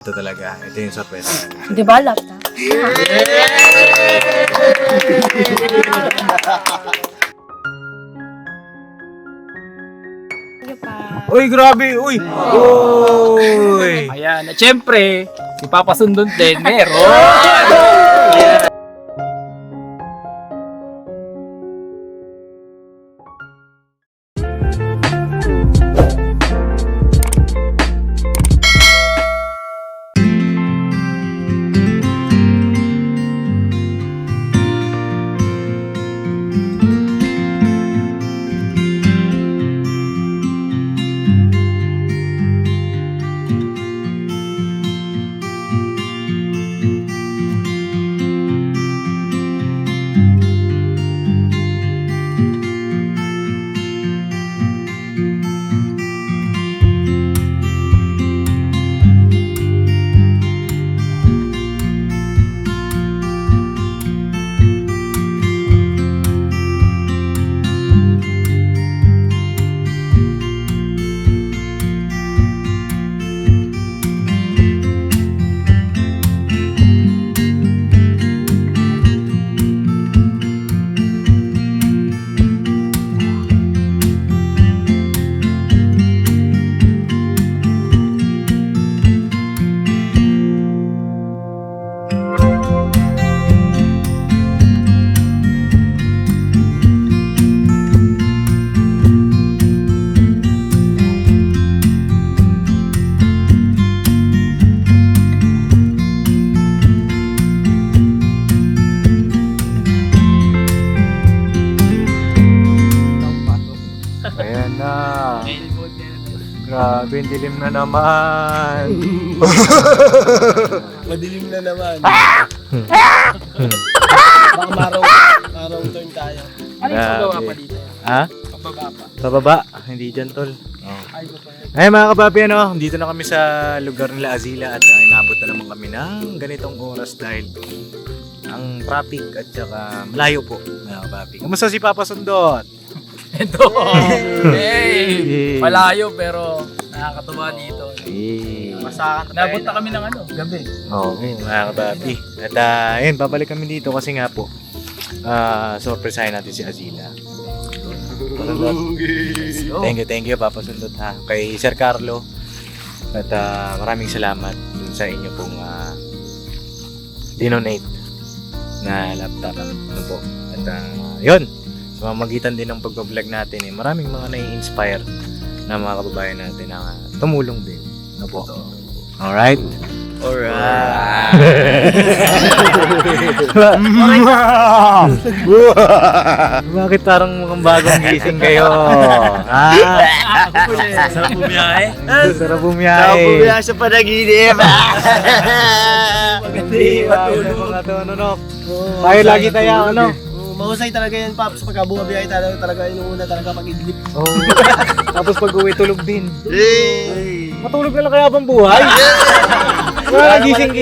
Ito talaga, ito yung sorpresa. Di ba, laptop? Uy, grabe! Uy! Uy! Ayan, at syempre, si Papa Sundon din, meron. Ayan na. Grabe, dilim na naman. Madilim na naman. Baka maraw turn tayo. Ano yung pababa pa dito? Ha? Pababa pa. Pababa? Hindi dyan, tol. Oh. Ay, ba pa yan? Ay mga kapapi, ano, dito na kami sa lugar nila Azila at inabot na naman kami ng ganitong oras dahil ang traffic at saka malayo po mga kapapi. Kamusta si Papa Sundot? Ito. Hey! Malayo pero nakakatuwa dito. Masakan Nabot na kami ng ano, gabi. Oo, mga kapapi. At ayun, babalik kami dito kasi nga po, surpresahin natin si Azila. Thank you Papa Sundot ha. Kay Sir Carlo. At maraming salamat dun sa inyo pong dinonate na laptop. Ano po. At yun, sa mamagitan din ng pagbablog natin maraming mga nai-inspire na mga kababayan natin na tumulong din. Ano po. Alright? Bakit parang mukhang bagong gising kayo? Sarap bumiyahe. Sarap bumiyahe. sa panaginip. Hindi, mga to, ano. Tayo lagi tayo, ano. Mahusay talaga yan, Paps. Pagka bumabiyahe talaga inuuna talaga pag-idlip. Oh. Tapos pag uwi, tulog din. Matulog na lang kaya bang buhay? Wala gising.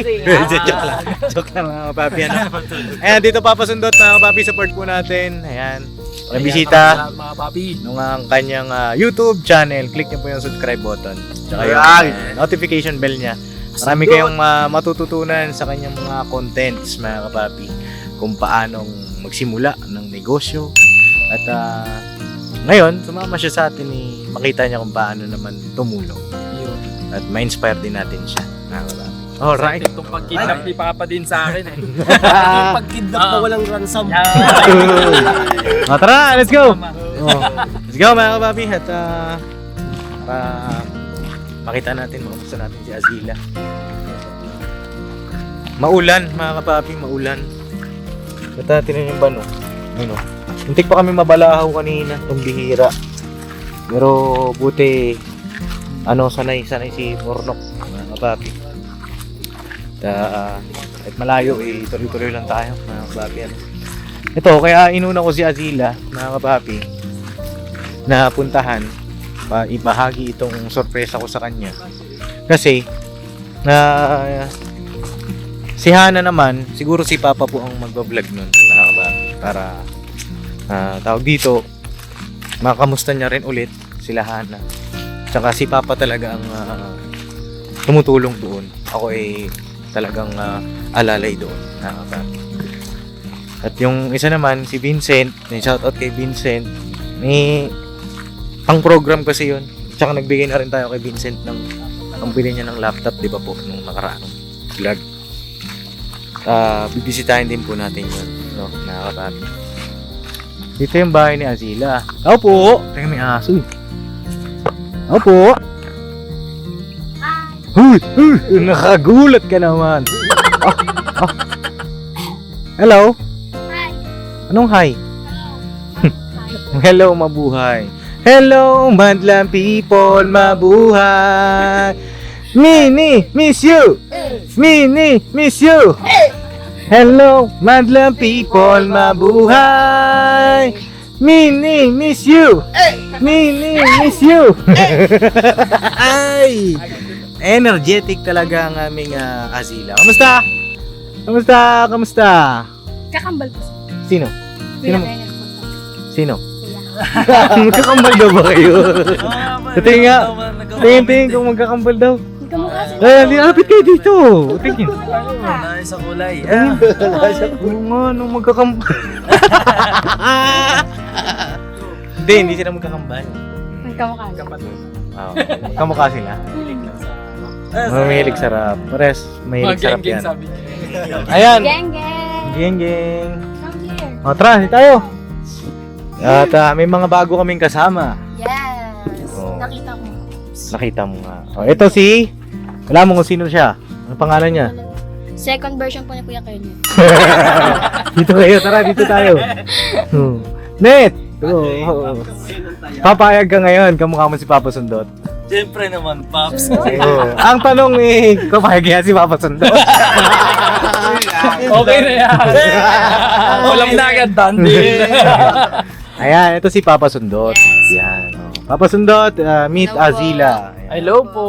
Joke lang mga kapapi. Ano? Ayan, dito papasundot mga kapapi, support po natin. Ayan. Pakibisita Mga papi. nung ang kanyang YouTube channel. Click niyo po yung subscribe button. Tsaka yung notification bell niya. Marami kayong matututunan sa kanyang mga contents mga kapapi. Kung paanong magsimula ng negosyo. At ngayon, sumama siya sa atin makita niya kung paano naman tumulong. At ma-inspire din natin siya. Alright. Itong pag-kidnap ni Papa din sa akin eh. Yung pag-kidnap na walang ransom. Tara, let's go! Let's go mga kapapi. At para makita natin, makamusta natin si Azila. Maulan mga kapapi, maulan. At tinan yung bano. Ano? Muntik pa kami mabalahaw kanina, itong bihira. Pero buti sanay si Mornok mga kapapi. At malayo tuloy-tuloy lang tayo mga kapapi. Ito, kaya inuna ko si Azila mga kapapi na puntahan ibahagi itong sorpresa ko sa kanya. Kasi si Hana naman, siguro si Papa po ang magbablog nun mga kapapi, para tawag dito, makamusta niya rin ulit sila Hana. Tsaka si Papa talaga ang tumutulong doon. Ako ay talagang alalay doon. At yung isa naman, si Vincent, may shoutout kay Vincent, may pang-program kasi yun. Tsaka nagbigay na rin tayo kay Vincent ng ang bili niya ng laptop, di ba po, nung nakaraang vlog. Bibisitahin din po natin yun, no, nakakababi. Dito yung bahay ni Azila. Ako po! Teka, may aso eh. Ako po! Huy! Nakagulat ka naman! Hello? Hi. Anong hi? Hello, mabuhay. Hello, madlang people, mabuhay. Mini, miss you. Mini, miss you. Hello, madlang people, mabuhay. Mini, miss you. Mini, miss you. Ay! Energetic talaga ang aming Azila. Kamusta? Kamusta? Kamusta? Kakambal po. Sino? Kuya Sino? Kenneth po. Sino? Kuya. Magkakambal daw ba kayo? Tingin nga. Tingin kung magkakambal daw. Hindi ka mukha sa Hindi, lapit kayo dito. Tingin. Wala sa kulay. Oo nga, nung magkakambal. Hindi sila magkakambal. Magkamukha. Oo. Kamukha sila. Mahilig sa rap. Pares, mahilig sa rap yan. Sabi niya. Ayan. Geng, geng. Geng. Come here. O, tara, hindi tayo. At may mga bago kaming kasama. Yes. Oh. Nakita ko. Nakita mo nga. O, ito si... Wala mo kung sino siya. Ano pangalan niya? Second version po ni Kuya Kenneth. Dito kayo, tara, dito tayo. Net! Papayag ka ngayon, kamukha mo si Papa Sundot. Siyempre naman, Pops. Ang tanong papayag yan si Papa Sundot. Okay na yan. Walang na agad, Dante. Ayan, ito si Papa Sundot. Yes. Yan. Oh. Papa Sundot, meet Hello po. Azila. Ayan. Hello po.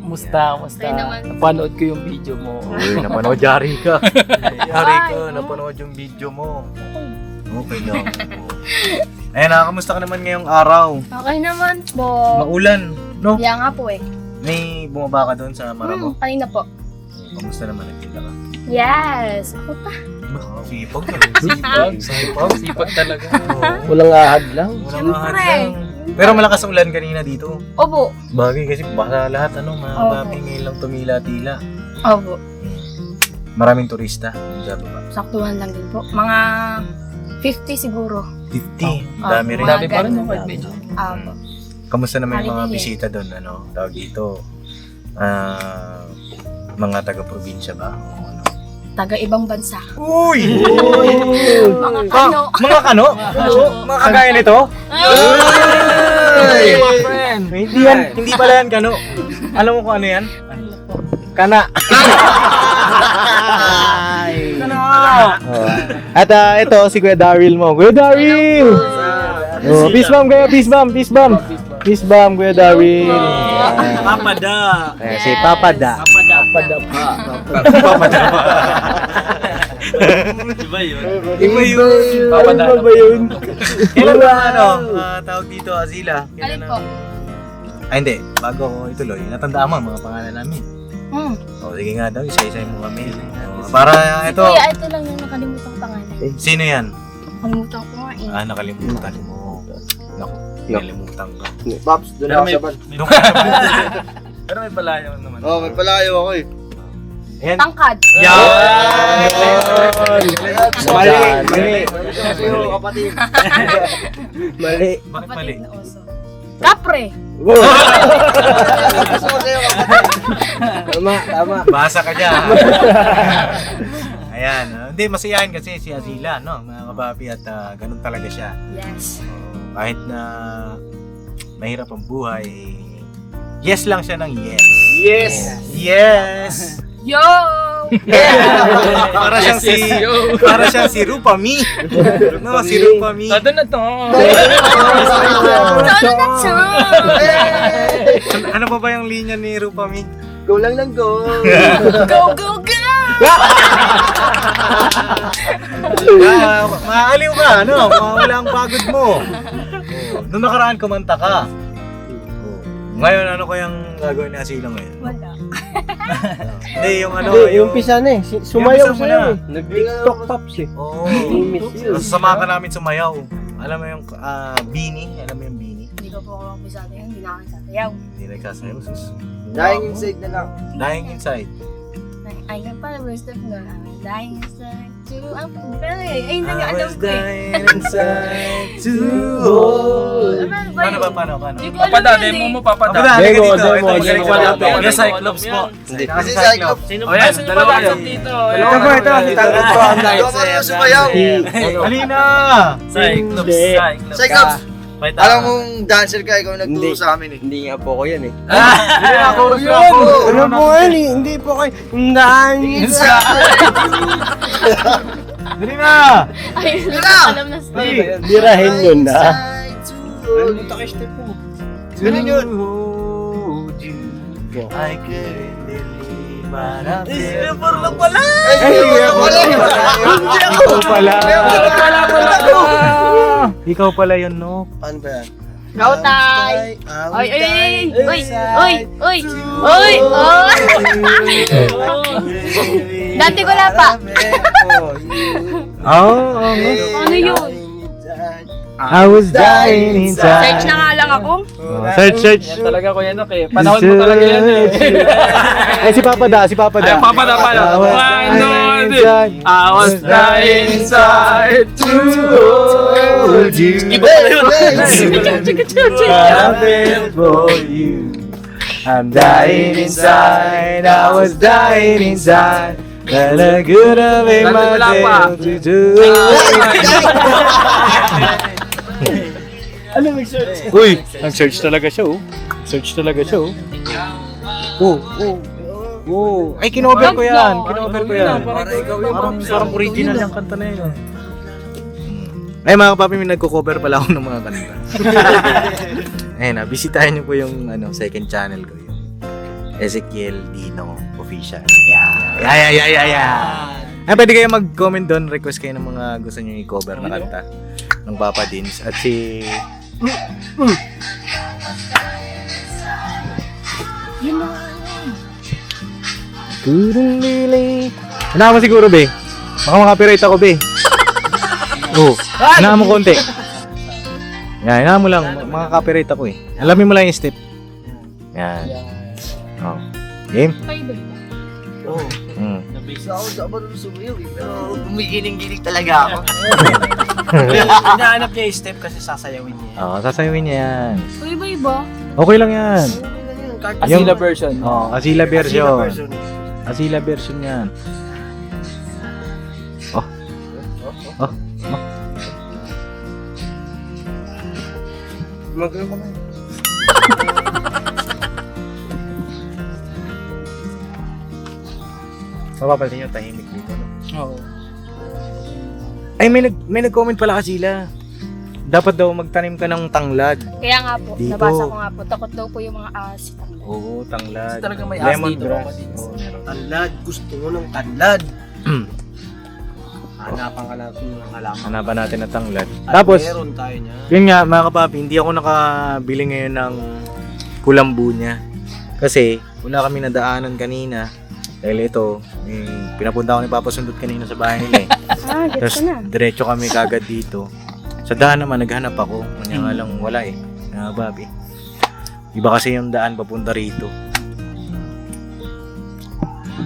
Musta? Kayo naman. Napanood ko yung video mo. Uy, napanood yari ka. Yari ka, napanood yung video mo. Okay lang. Ayan, kamusta ka naman ngayong araw? Okay naman po. Maulan, no? Kaya nga po eh. May bumaba ka doon sa Maramo? Kanina po. Kamusta naman nagkita ka? Yes. Ako pa. Sipag ka. Sipag talaga. Walang ahad lang. Walang ahad lang. Pero malakas ang ulan kanina dito. Opo. Bagay kasi baka lahat mga Opo. babi ngayon lang tumila-tila. Opo. Maraming turista. Diyan ba? Saktuhan lang din po. Mga 50 siguro. 50. Oh, Dami rin. mga Dami pa rin ganun yung lang. medyo. Opo. Kamusta naman yung mga Holiday. bisita doon? Tawag dito. Mga taga-probinsya ba? O ano? Taga ibang bansa. Uy! Mga kano. Mga kano? Mga kagaya nito? Hey, my friend. Hindi pala yan kano. Alam mo kung ano yan? Kana. At ito si Kuya Daryl mo. Kuya Daryl! Oh, peace bomb kayo, peace bomb, peace bomb. Peace bomb, Kuya Daryl. Papada. Si Papa Da. Papada pa. Papa Da. Iba yun. Iba yun. Papada. Ano ba yun? Kailan ba tawag dito, Azila? Alin po? Ay hindi, bago ako ituloy, natandaan mo ang mga pangalan namin. O sige nga daw, isa-isa mo kami. Para ito, Kuya, ito lang yung nakalimutan ko pangalan. sino yan? Nakalimutan ko nga eh. Nakalimutan mo. Naku, nakalimutan ka. Pops, doon ako sa ban. Doon ka naman. Pero may palayo naman. Oh, may palayo ako eh. Ayan. Tangkad. Yan! Mali. Mali. Yung kapatid. Mali. Bakit mali? Kapatid na oso. Kapre. Gusto ko sa'yo kapatid. Tama. Basa ka dyan. Ayan. Hindi, masiyahin kasi si Azila, no? Mga kababi at ganun talaga siya. Yes. Kahit na mahirap ang buhay, yes lang siya ng yes. Yes. Yes! Yo! Para siyang Yes, yes, yo. para siyang si Rupami. No, si Rupami. Todo na to. Ano pa ba yung linya ni Rupami? Go lang ng go. Go, go, go! Maaliw ka, ano? Mawala ang pagod mo. Noong nakaraan kumanta ka. Ngayon, ano kayang gagawin na Asila ngayon? Wala. Hindi, yung ano, Hindi, yung umpisa na eh. Sumayaw Yung umpisa mo sa'yo na. eh. Nag-tiktok pops eh. Oo. Miss you. Sasama ka namin sumayaw. Alam mo yung beanie? Alam mo yung beanie? Hindi ko po ako pisado yun. Hindi na ako sasayaw. Hindi nagsasayaw. Sus. Dying inside na lang. Dying inside. Ay, yung pala first step doon. I'm dying inside to... Pero eh, ay, I nag-alam was ko eh. dying inside to hold. Ano ba Paano yun? ba? Paano? Hindi ko Papada, alam yun demo eh. mo, papada. Papada, halika Demo, dito. demo, Ito, magaling demo. pala to. Demo, Yung Cyclops demo. po. Hindi. Kasi Kasi Cyclops. Cyclops. O yan, sino ba dapat dito? Ito po, ito. Si Cyclops po. Ang dying Ikaw mo inside. sumayaw. Halina! Cyclops, Hindi. Cyclops. Cyclops. May Alam mong dancer ka, ikaw nagturo sa amin eh. Hindi nga po ko yan eh. Hindi na ako. Ano po yan eh? Hindi po kayo. Dying inside. Dali na! Ay, hindi ko Wala. alam na step. Dali. Birahin yun na. Ano mo tayo step mo? Ganun yun. Hold you. I couldn't believe what I felt. lang pala! Hindi ako pala. Ikaw pala yun, no? Ano ba yan? Go, Tay! Oy, oy, oy, oy, oy, oy, oy! Dati ko na pa. Oo. Ano yun? I was dying inside. Search na nga lang ako. Search. Yan talaga ko yan, okay. Panahon mo talaga yan eh. Ay, si Papa Da. Ay, papada pala. I was One, dying two, three. I was dying inside to hold you. Iba pala yun. I felt for you. I'm dying inside. I was dying inside. And I could have made myself to do. Ano mag-search? Uy, nag-search talaga siya, oh. Search talaga siya, oh. Ay, kinover ko yan. Kinover ko yan. Parang original yung kanta na yun. Ay, mga kapapi, may nagko-cover pala ako ng mga kanta. Ayun na, bisitahin niyo po yung second channel ko, yung Ezekiel Dino Official. Yeah. Ay, pwede kayo mag-comment doon, request kayo ng mga gusto niyo i-cover na kanta ng Papa Dins. At si... Couldn't really... Hanahan mo siguro, be. Baka makapiright ako, be. Oo. Hanahan mo konti. Yan, hanahan mo lang. Makaka-copyright ako eh. Alamin mo lang yung step. Yan. Oh. Game? Oo. Hmm. Isa ako sa abang sumayaw eh. Pero gumigiling-giling talaga ako. Hinahanap niya yung step kasi sasayawin niya. Oo, sasayawin niya yan. Uy, iba-iba. Okay lang yan. Asila version. Oo, Asila version. Asila version yan. Magawa ko na. Mapapansin nyo, tahimik dito. No? Oo. Ay, may nag-comment pala Asila. Dapat daw magtanim ka ng tanglad. Kaya nga po, Dito. nabasa ko nga po. Takot daw po yung mga ahas. Oo, tanglad. Kasi talagang may ahas dito, Lemongrass. Papa Dins. Oo, meron. Tanlad. Gusto mo ng tanlad. Hanapan ka natin ng halaman. Hanapan natin ng tanglad. At Tapos, meron tayo niya. yun nga mga kapapi, hindi ako nakabili ngayon ng kulambu niya. Kasi wala kami nadaanan kanina. Dahil ito, pinapunta ko ni Papa Sundot kanina sa bahay nila eh. Gets Tapos ko na. diretso kami kagad dito. Sa daan naman, naghanap ako. Kanya nga lang wala eh. Mga kapapi. Iba kasi yung daan papunta rito.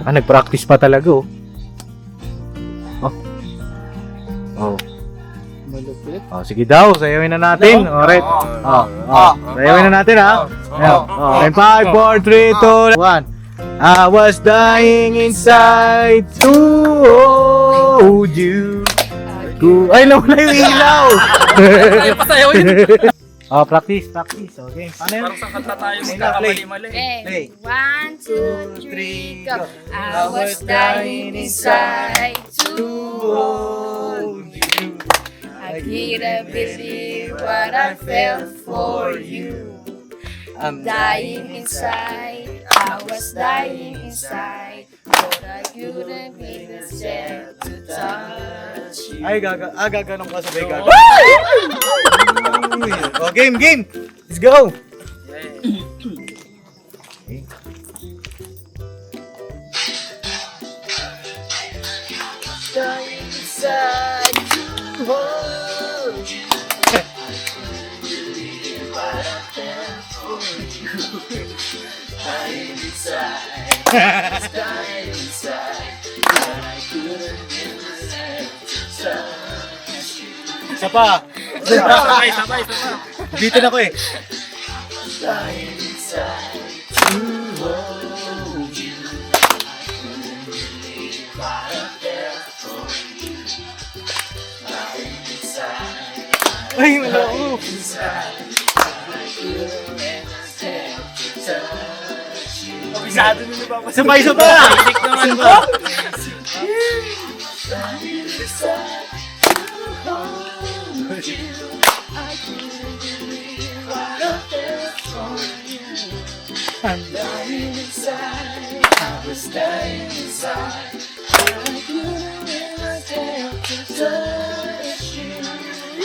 Nag-practice pa talaga oh. Oh. Oh, sige daw, sayawin na natin. Alright. Sayawin na natin ha. And 5, 4, 3, 2, 1. I was dying inside to hold you. Ay, nawala yung ilaw. Ay, pasayawin. Practice. Okay. Paano yun? Parang sa kanta tayo Play. magkakamali-mali. Okay. 1, 2, 3, go. I was dying inside to hold you. I couldn't believe what I felt for you. I'm dying inside. I was dying inside. But I couldn't be the self to touch you. Ay, gaganong ka sabay gaga. Oh, game! Let's go! inside to hold you. Isa pa. Sabay. Dito na ko eh. Ay, wala ko. Kabisado nyo ba? Sabay isa pa. Basic naman ba?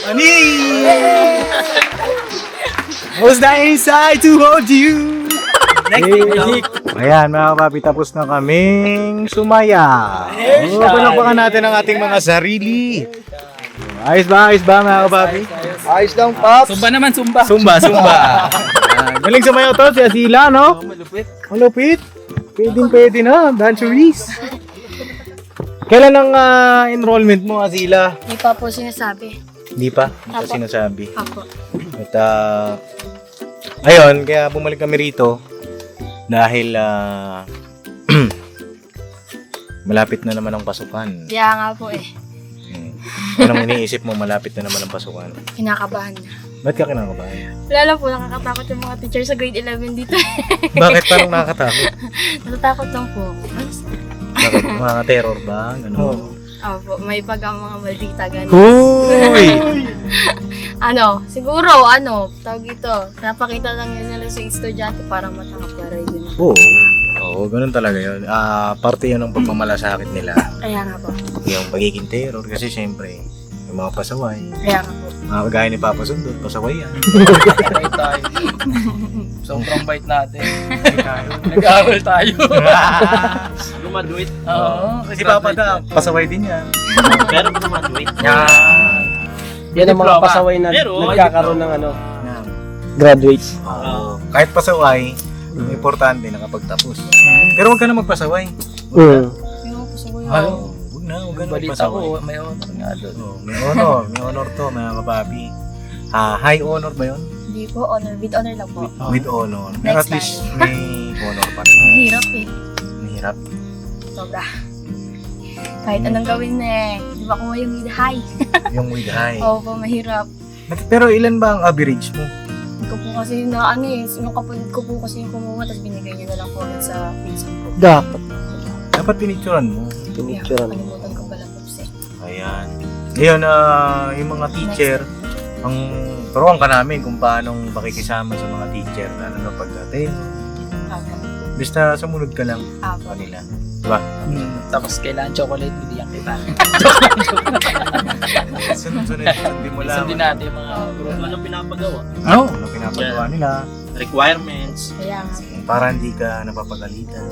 Ani! Was that inside to hold you? Ayan mga kapapi, tapos na kaming sumaya. Palakpakan natin ang ating mga sarili. Ayos ba mga kapapi? Ayos lang, Pops. Sumba naman, sumba. Sumba. Ayan, galing sumayaw to si Asila, no? Malupit. Pwede na, danceries. Kailan ang enrollment mo, Asila? Hindi pa po sinasabi. Hindi pa sinasabi. Apo. At ayun, kaya bumalik kami rito dahil malapit na naman ang pasukan. Kaya nga po eh. Anong iniisip mo, malapit na naman ang pasukan? Kinakabahan na. Ba't ka kinakabahan? Wala lang po, nakakatakot yung mga teacher sa grade 11 dito. Bakit parang nakakatakot? Natatakot lang po. Bakit? Mga terror ba? Ano? Opo, may pag ang mga maldita ganun. Uy! Siguro, tawag ito, napakita lang yun nila sa estudyante para matakaparay din. Oo, ganun talaga yun. Parte yun ng pagmamalasakit nila. Kaya nga po. Yung pagiging terror kasi syempre, yung mga pasaway. Kaya nga po. Mga kagaya ni Papa Sundot, pasaway yan. Bait tayo. Sobrang bait natin. Nag-aaral tayo. Graduate. Oo. Si Papa da, pasaway din yan. Pero graduate. Yan ang mga Diploma. pasaway na Pero, nagkakaroon ng graduates. Kahit pasaway, importante nakapagtapos. Pero huwag ka na magpasaway. Yung po sa kuya. Huwag na Balita magpasaway. ko, may honor nga doon. May honor to mga kapapi. High honor ba yun? Hindi po, with honor lang po. With honor. Pero at Next least may honor pa rin. Mahirap eh. Mahirap. Sobra. Kahit anong gawin di ba kung yung with high? Yung with high. Opo, mahirap. Pero ilan ba ang average mo? Hindi ko po kasi yung kapatid ko po kasi yung kumuha, tapos binigay niya na lang po ulit sa pinsan ko. Dapat. Dapat pinicturan mo. Kaya kalimutan ko pala po siya. Ayan. Ngayon, yung mga teacher, turuan ka namin kung paanong pakikisama sa mga teacher, lalo na pagdating. Apo. Basta sumunod ka lang Apo. sa kanila. Diba? Tapos kailangan chocolate, bibigyan kita. Sunod-sunod mo lang. Sundin natin yung mga group. Ano pinapagawa? Ano pinapagawa nila Requirements. Kaya nga. para hindi ka napapagalitan.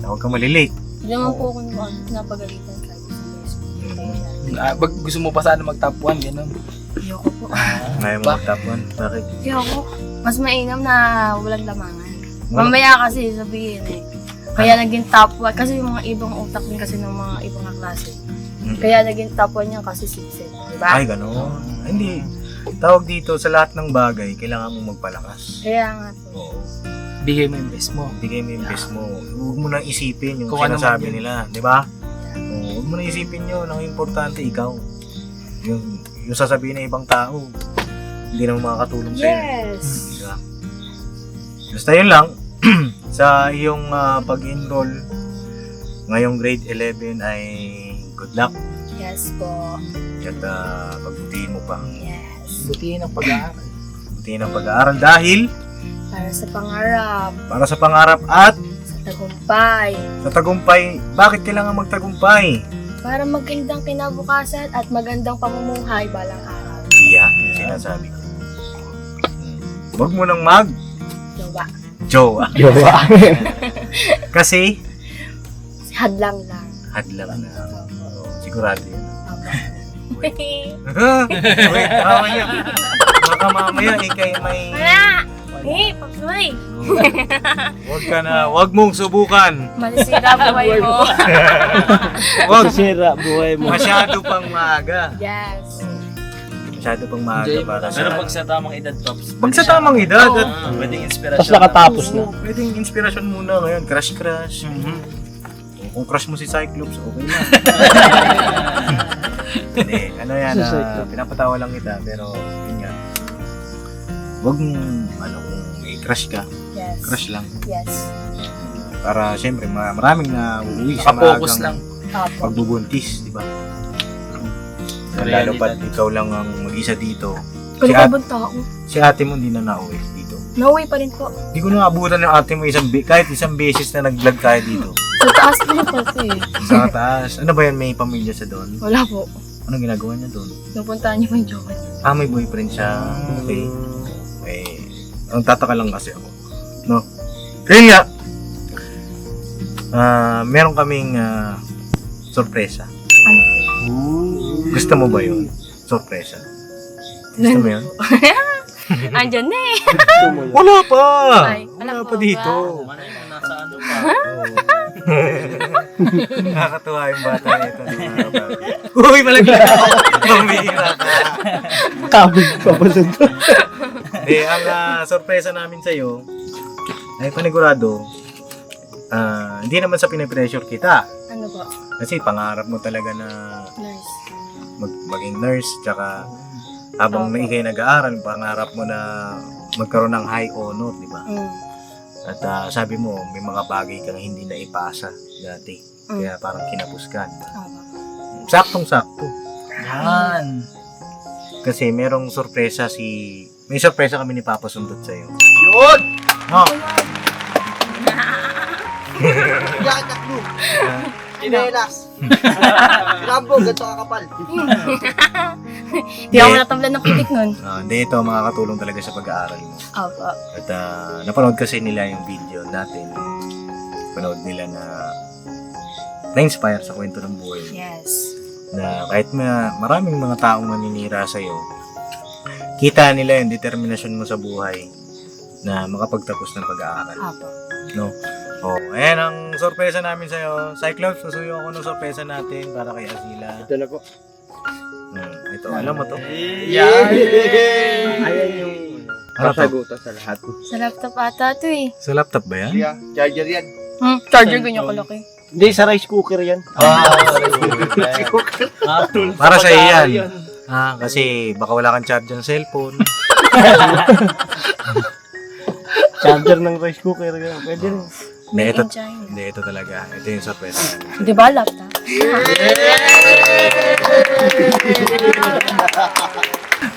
Huwag ka malilate. Hindi naman po ako napagalitan kahit sa best. Gusto mo pa sana mag-top 1, gano'n. Ayoko po. Kaya mo magtapuan. Bakit? Ayoko. Mas mainam na walang lamangan. Mamaya kasi sabihin kaya naging top 1 kasi yung mga ibang utak din kasi ng mga ibang klase. Kaya naging top 1 yan kasi sipsip. Diba? Ay, gano'n. Hindi. Tawag dito sa lahat ng bagay, kailangan mo magpalakas. Kaya nga po. Oo. Bigay mo yung best mo. Bigay mo yung best mo. Huwag mo nang isipin yung Kung ano sinasabi man yun. nila. Di ba? Huwag mo nang isipin yun. Ang importante, ikaw. Yung sasabihin ng ibang tao, hindi naman makakatulong sa'yo. Yes! Diba? Basta yun lang. Sa iyong pag-enroll ngayong grade 11 ay good luck. Yes po. At pagbutihin mo pa. Yes. Butihin ang pag-aaral. Butihin ang pag-aaral dahil Para sa pangarap. para sa pangarap at Sa tagumpay. sa tagumpay. Bakit kailangan magtagumpay? Para magandang kinabukasan at magandang pamumuhay balang araw. Iya, sinasabi ko. Huwag mo nang Diba? jowa. Kasi Hadlang lang. hadlang na sigurado yun. Wait, Wait, mamaya. Baka mamaya ikay may... wala! Eh, Papsoy! Wag mong subukan. Malisira buhay mo. Wag. Sira buhay mo. Masyado pang maaga. Yes. Masyado pang maaga Enjoy para mo. sa... Pero pag sa tamang edad, Pops. Pag sa tamang edad, Pwedeng inspirasyon. Tapos nakatapos na. Oo, pwedeng inspirasyon muna ngayon. Crush. Kung crush mo si Cyclops, okay na. Hindi, ano yan, Si Cyclops. pinapatawa lang kita, pero yun nga. Huwag mong, kung may crush ka, Yes. crush lang. Yes. Para syempre, maraming na uuwi sa Focus maagang lang. Opo. pagbubuntis, di ba? Realidad. Lalo pat ikaw lang ang mag-isa dito. Kung Si ate, kabunta ako, si ate mo hindi na nauwi dito. nauwi pa rin po. Hindi ko na abutan ng ate mo kahit isang beses na nag-vlog tayo dito. Sa taas din kasi. Sa taas. Ano ba yan? May pamilya sa doon? Wala po. Anong ginagawa niya doon? Napuntahan niyo pa yung jowa niya. May boyfriend siya. Okay. Ang tataka lang kasi ako. No? Kaya nga, meron kaming sorpresa. Ano? Gusto mo ba yun? Sorpresa. Gusto mo yun? Andyan na eh. Wala pa! Ay, Wala wala pa pa dito. Ano yung nasa ano pa? Nakakatuwa yung bata nito. Uy, malaglag! Mamihira ka. Kabig pa ba sa to? Ang sorpresa namin sa'yo ay panigurado, hindi naman sa pinapressure kita. Ano po? Kasi pangarap mo talaga na Nurse. maging nurse, tsaka habang na ikay nag-aaral, pangarap mo na magkaroon ng high honor, di ba? At sabi mo, may mga bagay kang hindi na ipasa dati. Kaya parang kinapos ka. Di ba? Opo. Saktong-sakto. Yan. Kasi merong sorpresa may sorpresa kami ni Papa Sundot sa'yo. Yun! No? Yatak mo. Inelas. Rambo, ganito kakapal. Di ako natamlan ng pitik nun. Hindi, ito makakatulong talaga sa pag-aaral mo. Opo. At napanood kasi nila yung video natin. Napanood nila na-inspire sa kwento ng buhay. Yes. Na kahit maraming mga taong maninira sa'yo, kita nila yung determinasyon mo sa buhay na makapagtapos ng pag-aaral. Opo. No? Ayan ang sorpresa namin sa'yo. Cyclops, susuyo ako ng sorpresa natin para kay Azila. Ito na po. Ito, alam mo to? Yan! Ayan yung Ano to? kasagutan sa lahat. Sa laptop ata ito eh. Sa laptop ba yan? Charger yan. Charger ganyan kalaki. Hindi, sa rice cooker yan. Para sa iyan. Kasi baka wala kang charge ng cellphone. Charger ng rice cooker yan. Pwede rin. Hindi, In China. ito talaga. Ito yung sorpresa namin. Di ba laptop?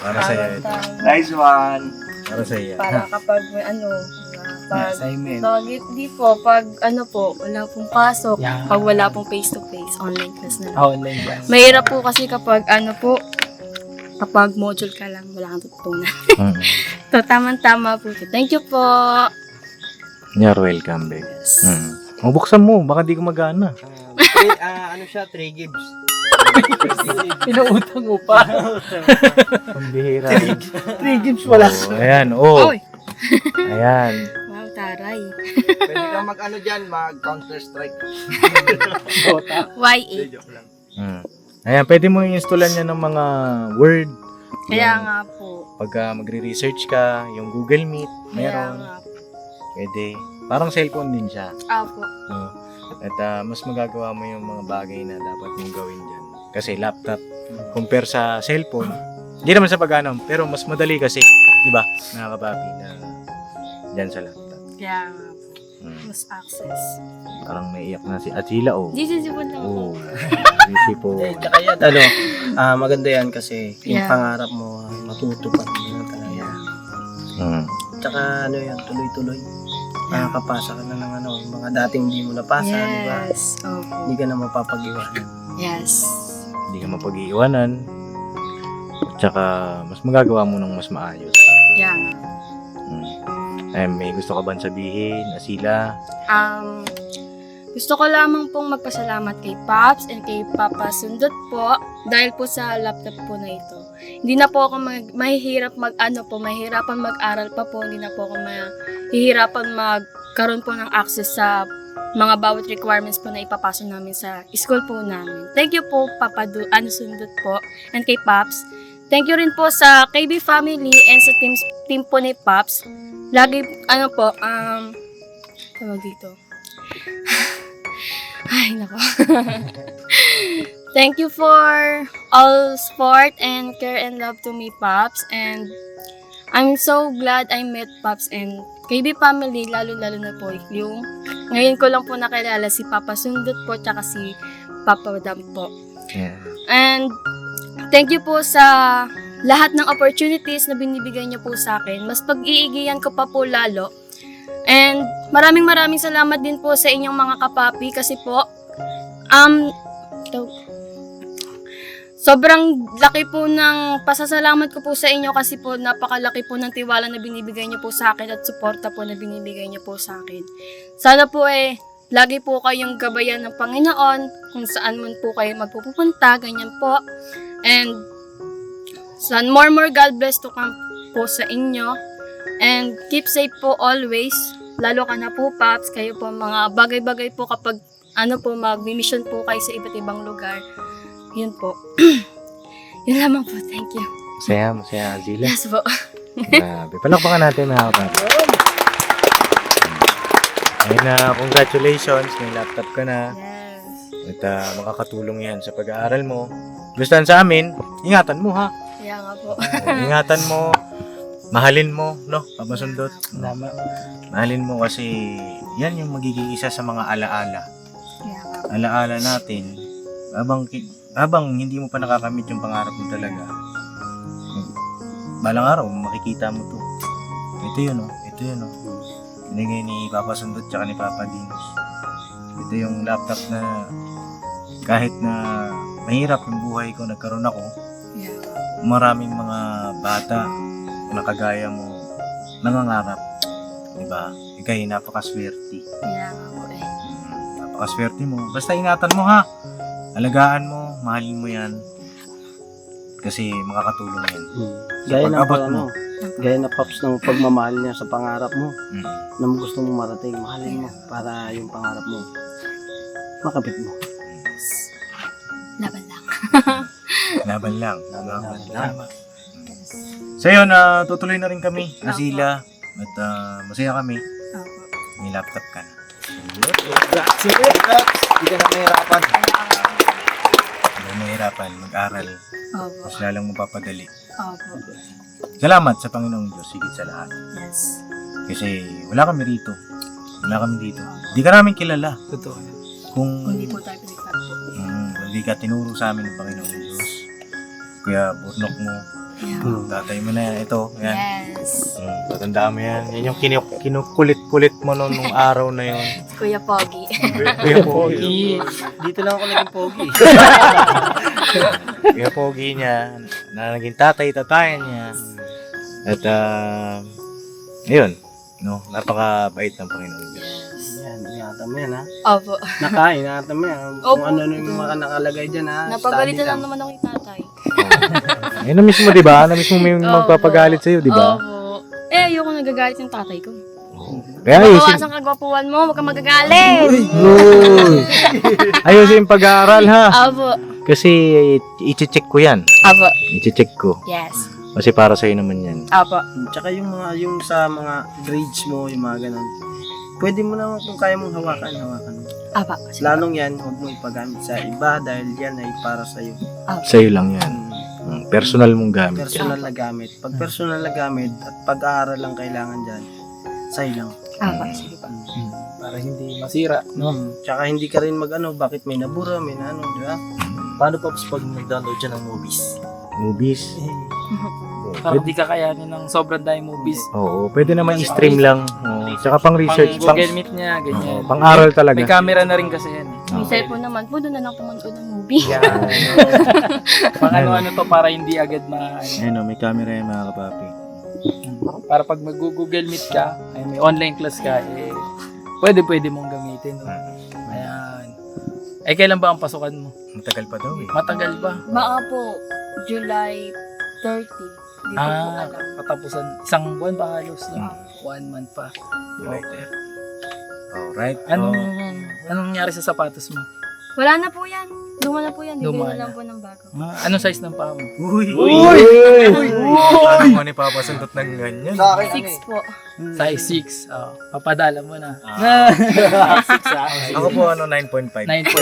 Para sa iyo ito. Nice one. Para sa iyo. Para kapag may pag Assignment. di po, pag wala pong pasok, pag wala pong face-to-face, online class na lang. Online class. Mahirap po kasi kapag kapag module ka lang, wala kang tutunan. So, tamang-tama po. Thank you po. You're welcome, babe. Yes. Buksan mo, baka di gumagana. Ano siya? 3 gigs. Pinuutang mo pa. Pambihira. 3 gigs wala. Ayan, Oy! Ayan. Wow, taray. Pwede kang mag-ano dyan, mag-Counter Strike. YA. Ayan, pwede mo i-installan yan ng mga Word. Kaya nga po. Pagka magre-research ka, yung Google Meet, Kaya meron. nga po. Pwede. Parang cellphone din siya. Apo. No? At mas magagawa mo yung mga bagay na dapat mong gawin dyan. Kasi laptop, compare sa cellphone, hindi naman sa pag-ano, pero mas madali kasi, di ba, nakakapapi na dyan sa laptop. Kaya nga po. Mas access. Parang naiyak na si Atila, oh. Di sisipon lang po. Oh. Sisipon. Tsaka yan, maganda yan kasi yung Yeah. pangarap mo, matutupad mo na talaga. Tsaka yan, tuloy-tuloy. Nakakapasa ka na ng mga dating hindi mo napasa, di ba? Yes. Opo. Hindi ka na mapapag-iwanan. Yes. Hindi ka mapag-iiwanan. Tsaka, mas magagawa mo ng mas maayos. Kaya nga. May gusto ka ba sabihin, Asila? Gusto ko lamang pong magpasalamat kay Pops and kay Papa Sundot po dahil po sa laptop po na ito. Hindi na po ako mahihirapan mag-aral pa po, hindi na po ako mahihirapan magkaroon po ng access sa mga bawat requirements po na ipapasok namin sa school po namin. Thank you po Papa Sundot po and kay Pops. Thank you rin po sa KB family and sa team po ni Pops. Lagi, tawag dito. Ay, nako. Thank you for all support and care and love to me, Pops. And I'm so glad I met Pops and KB family, lalo-lalo na po yung ngayon ko lang po nakilala si Papa Sundot po tsaka si Papa Dam po. Yeah. And thank you po sa lahat ng opportunities na binibigay niyo po sa akin. Mas pag-iigihan ko pa po lalo. And maraming salamat din po sa inyong mga kapapi kasi po sobrang laki po ng pasasalamat ko po sa inyo kasi po napakalaki po ng tiwala na binibigay niyo po sa akin at suporta po na binibigay niyo po sa akin. Sana po lagi po kayong gabayan ng Panginoon kung saan man po kayo magpupunta, ganyan po. And more God bless to come po sa inyo. And keep safe po always. Lalo ka na po, Pops. Kayo po mga bagay-bagay po kapag mag-mission po kayo sa iba't ibang lugar. Yun po. Yun lamang po. Thank you. Masaya, Zila. Yes po. Grabe. Palakpakan natin mga kapapi. Ayun na, congratulations. May laptop ka na. Yes. At makakatulong yan sa pag-aaral mo. Gustuhan sa amin, ingatan mo ha. Kaya nga po. Ingatan mo. Mahalin mo, no? Papa Sundot. Tama. Mahalin mo kasi yan yung magiging isa sa mga alaala. Kaya nga po. Alaala natin, habang hindi mo pa nakakamit yung pangarap mo talaga, balang araw, makikita mo to. Ito yun, oh. Binigay ni Papa Sundot tsaka ni Papa Dinos. Ito yung laptop na kahit na mahirap yung buhay ko, nagkaroon ako, Yeah. maraming mga bata na kagaya mo nangangarap. Diba? Ika'y napakaswerte. Kaya nga po Napakaswerte mo. Basta ingatan mo ha. Alagaan mo, mahalin mo yan. Kasi makakatulong yan. Gaya ng pag-abot mo. Gaya na Pops ng pagmamahal niya sa pangarap mo Mm. na gusto mong marating, mahalin mo para yung pangarap mo makabit mo. laban lang. Laban lang. Tama. So yun, tutuloy na rin kami. Asila. At masaya kami. Opo. May laptop ka na. Hindi ka na mahirapan. Hindi mo mahirapan mag-aral. Opo. Mas lalang mo papadali. Opo. Salamat sa Panginoong Diyos. Higit sa lahat. Yes. Kasi wala kami rito. Wala kami dito. Hindi ka namin kilala. Totoo. Kung Kung di po tayo pinagtagpo. hindi ka tinuro sa amin ng Panginoong Diyos. Kuya, burnok mo. Yeah. Tatay mo na yan. Ito. Yan. Yes. Tatandaan mo yan. Yan yung kinukulit-kulit mo nung araw na yun. Kuya Pogi. Kuya Pogi. Dito lang ako naging pogi. Kuya Pogi niya. Na naging tatay-tatayan niya. At, yun. No, napakabait ng Panginoong Diyos. Yan, ingatan mo yan ha. Opo. Nakain, ingatan mo yan. Opo. Kung ano yung mga nakalagay dyan ha. Napagalitan Study lang naman ako yung tatay. Ayun na mismo, di ba? Na mismo may magpapagalit sa'yo, di ba? Opo. Ayoko nagagalit yung tatay ko. Kaya ayusin. Mabawasan kagwapuan mo, huwag kang magagalit. Ayusin yung pag-aaral ha. Opo. Kasi i-check ko yan. Opo. I-check ko. Yes. Kasi para sa'yo naman yan. Opo. Tsaka yung sa mga grades mo, yung mga ganun. Pwede mo naman kung kaya mong hawakan mo. Opo. Lalong yan, huwag mo ipagamit sa iba dahil yan ay para sa'yo. Sa'yo lang yan. Personal mong gamit yan. Personal na gamit. Pag personal na gamit at pag-aaral lang kailangan dyan, sa'yo lang. Opo. Sige po. Para hindi masira, no? Tsaka hindi ka rin bakit may nabura, may di ba? Paano pa pag nag-download siya ng movies? Movies. Para di ka kayanin ng sobrang dahil movies. Oo, pwede naman i-stream lang. Oo. Tsaka pang research. Pang Google Meet niya, ganyan. Oo, pang-aral talaga. May camera na rin kasi yan. Yung cellphone naman po, doon na lang pumunod ng movie. Pang ano to para hindi agad Ayun, may camera yan mga kapapi. para pag mag-Google Meet ka, ay may online class ka, pwede mong gamitin. No? Kaya Eh, kailan ba ang pasukan mo? Matagal pa daw eh. Matagal ba? Baka po, July 30. Hindi ko po alam. Katapusan, isang buwan pa halos lang. Ah. 1 month pa. July Okay. Alright. Anong nangyari sa sapatos mo? Wala na po yan. Luma na po yan. Luma Bibili na. lang po ng bago. Anong size ng paa mo? Uy! Ano mo ni papasundot ng ganyan? Sa akin, 6 po. Size 6. Oh, papadala mo na. Ako po 9.5. 9 po.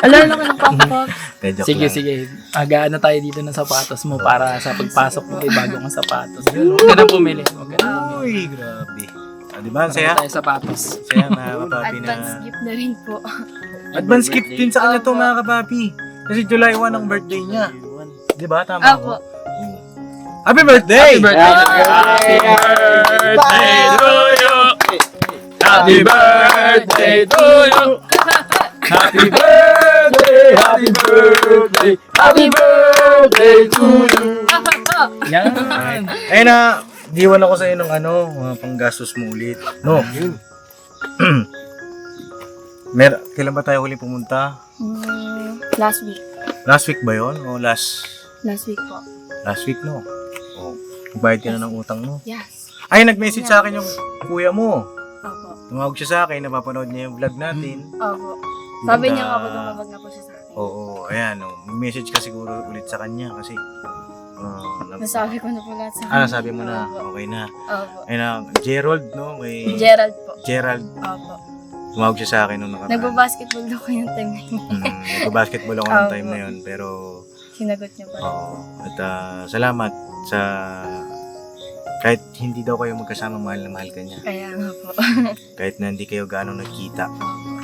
Alam na ko ng pampapag. Joke Sige, lang. sige. Agaano tayo dito ng sapatos mo para sa pagpasok mo may bagong sapatos. Huwag ka na pumili. Huwag ka na pumili. Uy, grabe. Di ba? Ang saya? Tayo sapatos. Saya mga kapapi na... Advance gift na rin po. Advance gift din sa kanya to mga kapapi. Kasi July 1 ang birthday niya. Di ba? Tama Apo. ako? Happy birthday! Happy birthday to you! Happy birthday to you! Happy birthday! Happy birthday! Happy birthday to you! Yan! Ayun na, diwan ako sa iyo ng mga panggastos mo ulit. No? Kailan ba tayo huli pumunta? Last week. Last week ba yon? O last Last week po. week, no? O, magbayad ka na ng utang mo. Yes. Ay, nag-message sa akin yung kuya mo. Opo. Tumawag siya sa akin, napapanood niya yung vlog natin. Opo. Sabi niya nga Ah. po tumawag na po siya sa akin. Oo, ayan. Mag-message ka siguro ulit sa kanya kasi... Nasabi ko na po lahat sa nasabi mo na. Opo. Okay na. Opo. Ayun na, Gerald, no? Kay Gerald po. Gerald. Opo. Tumawag siya sa akin nung nakaraan. Nagbabasketball daw ko yung time na yun. Nagbabasketball ako ng Opo. time na yun. Pero, Sinagot niya pa. oo. At salamat sa... Kahit hindi daw kayo magkasama, mahal na mahal ka niya. Kaya nga po. Kahit na hindi kayo gaano nagkita,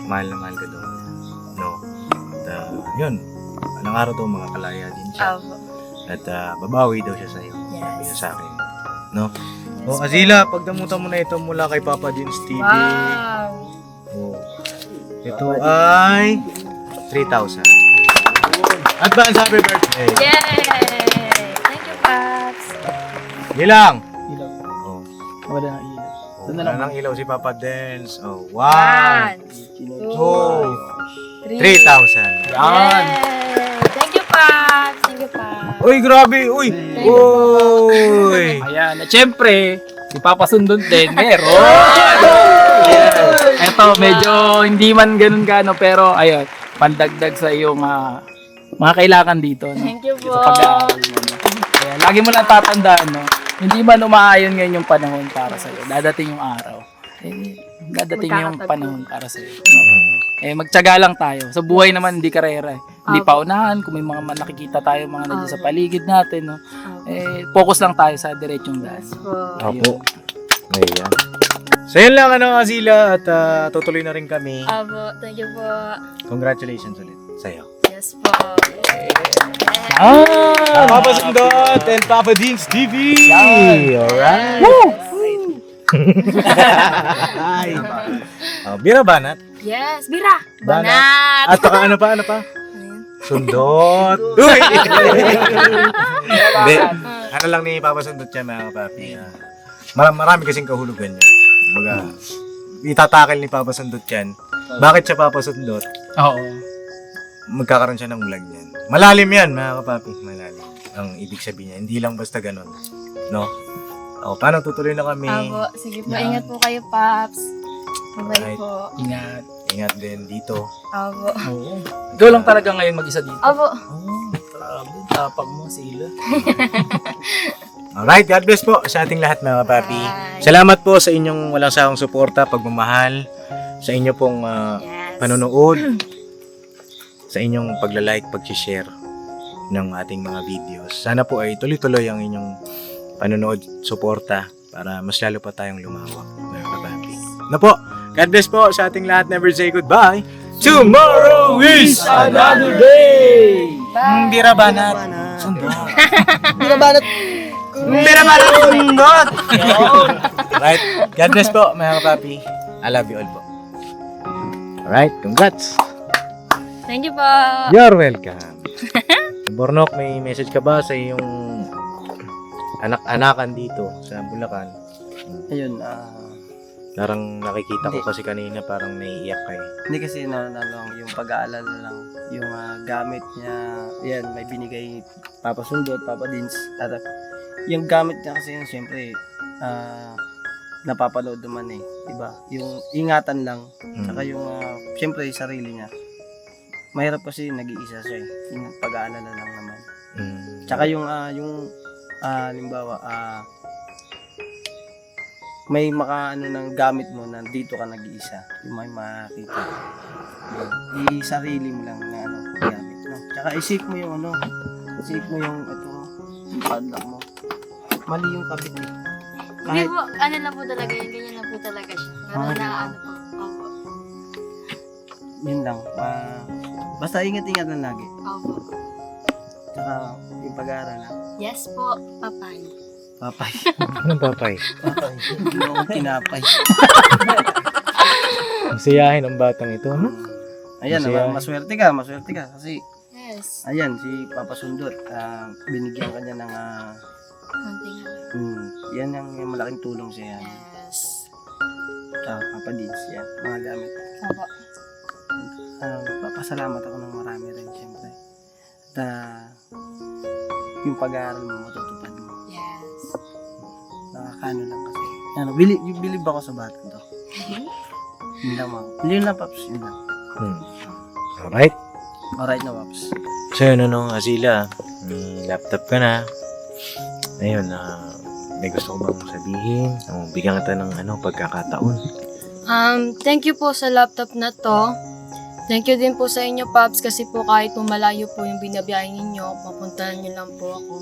mahal na mahal ka doon. No? At yun. Anong araw daw, mga kalaya din siya. Opo. At babawi daw siya sa'yo. Sabi niya Yes. sa akin. No? Yes Oh, po. Azila, pagdamutan mo na ito mula kay Papa Dins TV. Wow. Oh. Ito ay 3,000. Advance happy birthday. Yay! Thank you, Paps. Ilang? Ilaw. Oh. Wala nang ilaw. Oh, Doon na wala lang. nang ilaw si Papa Dins. Oh, 1, 1, 2, 2, 3. 3,000. Yan! Thank you, Paps. Thank you, Paps. Uy, grabe. Uy. Uy. Ayan. At syempre, si Papa Sundot din, meron! Eto, medyo hindi man ganun gano, pero ayun, pandagdag sa iyong mga kailangan dito. No? Thank you po. Sa pag-aaral mo. No? Kaya, lagi mo lang tatandaan, no? Hindi man umaayon ngayon yung panahon para sa iyo. Dadating yung araw. Dadating yung Magkakatagpo. panahon para sa iyo. No? Magtyaga lang tayo. Sa buhay naman, hindi karera. Hindi paunahan. Kung may mga nakikita tayo, mga nandiyan sa paligid natin, no? Focus lang tayo sa diretsong daan. Yes po. Opo. Ayan. So yun lang Azila at tutuloy na rin kami. Abo, thank you po. Congratulations ulit sa'yo. Yes po. Papa Sundot and Papa Dins TV! Alright! Bira Banat. Yes, Bira. Banat. Banat. At saka ano pa? Ayun. Sundot! Uy! Hindi. Ano lang ni Papa Sundot yan mga kapapi. Marami kasing kahulugan niya. Baga, itatakil ni Papa Sundot yan. Bakit siya Papa Sundot? Oo. Magkakaroon siya ng vlog niyan. Malalim yan mga kapapi. Malalim. Ang ibig sabihin niya. Hindi lang basta ganun. No? O, paano tutuloy na kami? Abo, sige po. Yan. Ingat po kayo, Paps. Bye Alright. po. Ingat. Ingat din dito. Abo. Oo. Ikaw lang talaga ngayon mag-isa dito. Abo. Oo. Grabe. Tapang mo, sila. Alright, God bless po sa ating lahat mga kapapi. Bye. Salamat po sa inyong walang sawang suporta, pagmamahal, sa inyo pong Yes. panonood, sa inyong pagla-like, pag-share ng ating mga videos. Sana po ay tuloy-tuloy ang inyong panonood, suporta para mas lalo pa tayong lumawak mga kapapi. Na po, God bless po sa ating lahat. Never say goodbye. Tomorrow is another day! Bye. Bira Banat. Sundot. Bira Banat. Bira Banat. Sundot. Right. God bless po mga kapapi. I love you all po. Alright, congrats. Thank you po. You're welcome. Bornok, may message ka ba sa iyong anak-anakan dito sa Bulacan? Ayun, Parang nakikita ko Hindi. kasi kanina parang naiiyak ka eh. Hindi kasi lang yung pag-aalala lang, yung gamit niya, yan, may binigay Papa Sundot, Papa Dins, at yung gamit niya kasi yun, syempre, napapaload naman eh, diba? Yung ingatan lang, saka yung, syempre, sarili niya. Mahirap kasi nag-iisa siya eh, yung pag-aalala lang naman. Tsaka halimbawa, may makaano ng gamit mo na dito ka nag-iisa, yung may makita. I-sarili mo lang na gamit, no? Tsaka isip mo yung yung padlock mo. Mali yung kabit eh. Hindi po, ano lang po talaga yun, ganyan lang po talaga siya. Pero Ah, na ano po, opo. Yun lang. Basta ingat-ingat lang lagi. Opo. Tsaka yung pag-aaral na. Yes po, papay. Papay. Anong papay? Papay. Hindi mo tinapay. Masiyahin ang batang ito, no? Ayan, Masaya. maswerte ka. Kasi, Yes. ayan, si Papa Sundot, binigyan ka niya ng, Konting ano. yan yung malaking tulong siya yan. Yes. Tsaka Papa Dins, yan, mga gamit. Opo. Papasalamat ako ng marami rin, siyempre. At, yung pag-aaral mo, matutupad mo. Yes. Nakakano lang kasi. Ano, bilib ako sa batang to. Yun lang, mga. Yun lang, Paps. Yun lang. Alright. Alright na, Paps. So yun, Azila, may laptop ka na. Ayun, may gusto ko bang sabihin? Bigyan kita ng pagkakataon. Thank you po sa laptop na to. Thank you din po sa inyo, Pops, kasi po kahit po malayo po yung binabiyahe ninyo, mapuntahan nyo lang po ako.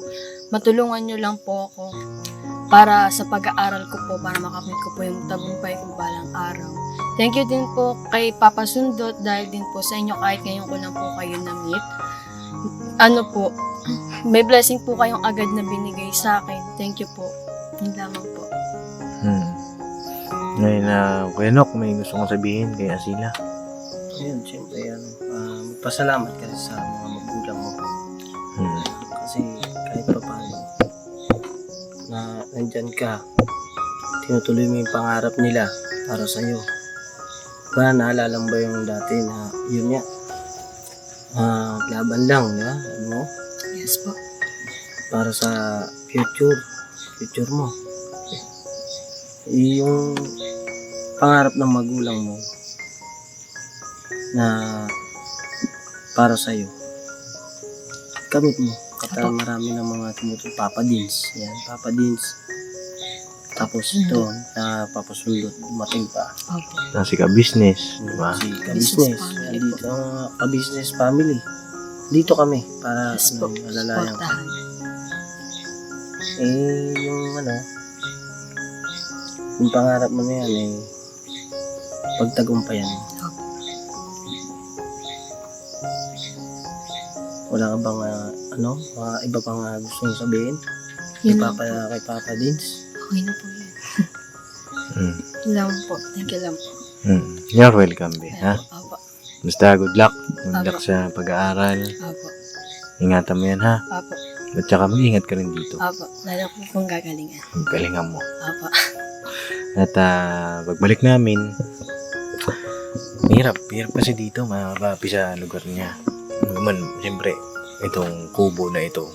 Matulungan nyo lang po ako para sa pag-aaral ko po, para makamit ko po yung tagumpay ko balang araw. Thank you din po kay Papa Sundot dahil din po sa inyo kahit ngayon ko lang po kayo na-meet. Ano po, may blessing po kayong agad na binigay sa akin. Thank you po. Yun lamang po. Ngayon Kuya Nok, may gusto kong sabihin kay Azila. Ayun, siyempre, magpasalamat ka rin sa mga magulang mo. Kasi kahit pa paano, na nandyan ka, tinutuloy mo yung pangarap nila para sa'yo. Ba, naalala mo ba yung dati na yun nga, laban lang, di ba? Ano? Yes po. Para sa future mo. Yung pangarap ng magulang mo na para sa'yo, kamit mo. At marami ng mga tumutulong, Papa Dins. Yan, Papa Dins. Tapos ito, Papa Sundot, dumating pa. Opo. Si ka-business, di ba? Si ka-business. family Dito ang ka-business family. Dito kami para Yes po. alalayan. Supportahan. Yung pangarap mo na yan pagtagumpayan mo. Opo. Wala ka bang mga iba pang gusto mong sabihin? Yun lang po. Kay Papa Dins? Okay na po yun. Yun lang po. Thank you lang po. You're welcome, be, ha? Opo. Basta good luck. Good luck Apo. sa pag-aaral. Opo. Ingatan mo yan, ha? Opo. At saka mag-ingat ka rin dito. Opo. Lalo po pong gagalingan. Ang galingan mo. Opo. At pagbalik namin, hirap kasi dito, mapapi sa lugar niya. Naman, siyempre, itong kubo na ito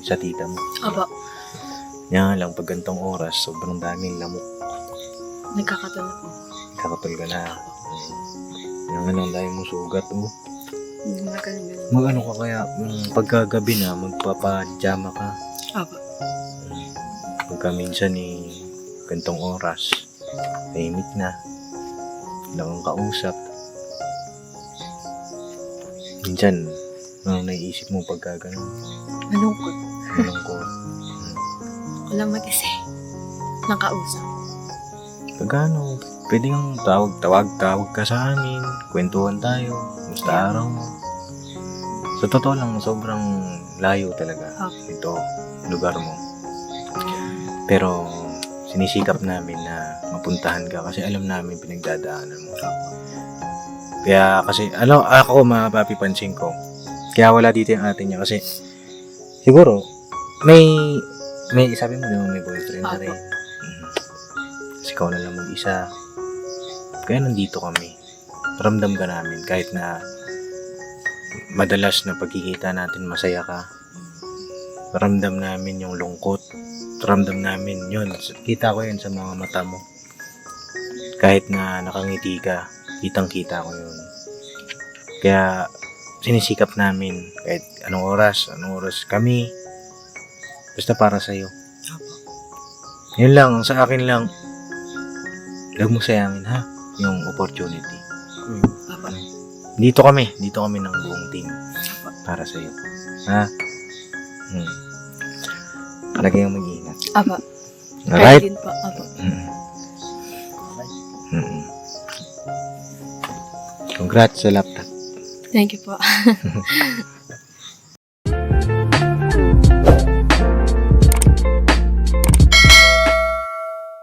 sa tita mo. Opo. Yan lang, pag gantong oras, sobrang daming lamok. Nagkakatulog po. Kakapal ka na. Yan, ang dahil mo sugat, Magaling-galing. Mag-ano ka kaya, pagkagabi na, magpapajama ka. Opo. Pagka minsan gantong oras, tahimik na. Wala kang kausap. Minsan, naiisip mo pagka ganun. Malungkot. Malungkot. Walang mag-isa. Nakausap. Pagka pwede kang tawag ka sa amin, kwentuhan tayo, musta araw mo. Sa totoo lang, sobrang layo talaga ito, lugar mo. Pero, sinisikap namin na mapuntahan ka kasi alam namin pinagdadaanan mo. Kaya kasi, ako mapapipansin ko, kaya wala dito yung ate niya kasi siguro, may sabi mo naman may boyfriend na rin. Kasi ikaw na lang mag-isa. Kaya nandito kami. Ramdam ka namin kahit na madalas na pagkikita natin masaya ka. Ramdam namin yung lungkot. Ramdam namin yun. Kita ko yun sa mga mata mo. Kahit na nakangiti ka, kitang-kita ko yun. Kaya sinisikap namin kahit anong oras kami. Basta para sa'yo. Yun lang, sa akin lang, huwag mo sayangin ha, yung opportunity. Dito kami ng buong team para sa'yo. Ha? Palagi yung mag-iingat. Apa. Alright? Din po. Apa. Congrats sa laptop. Thank you po.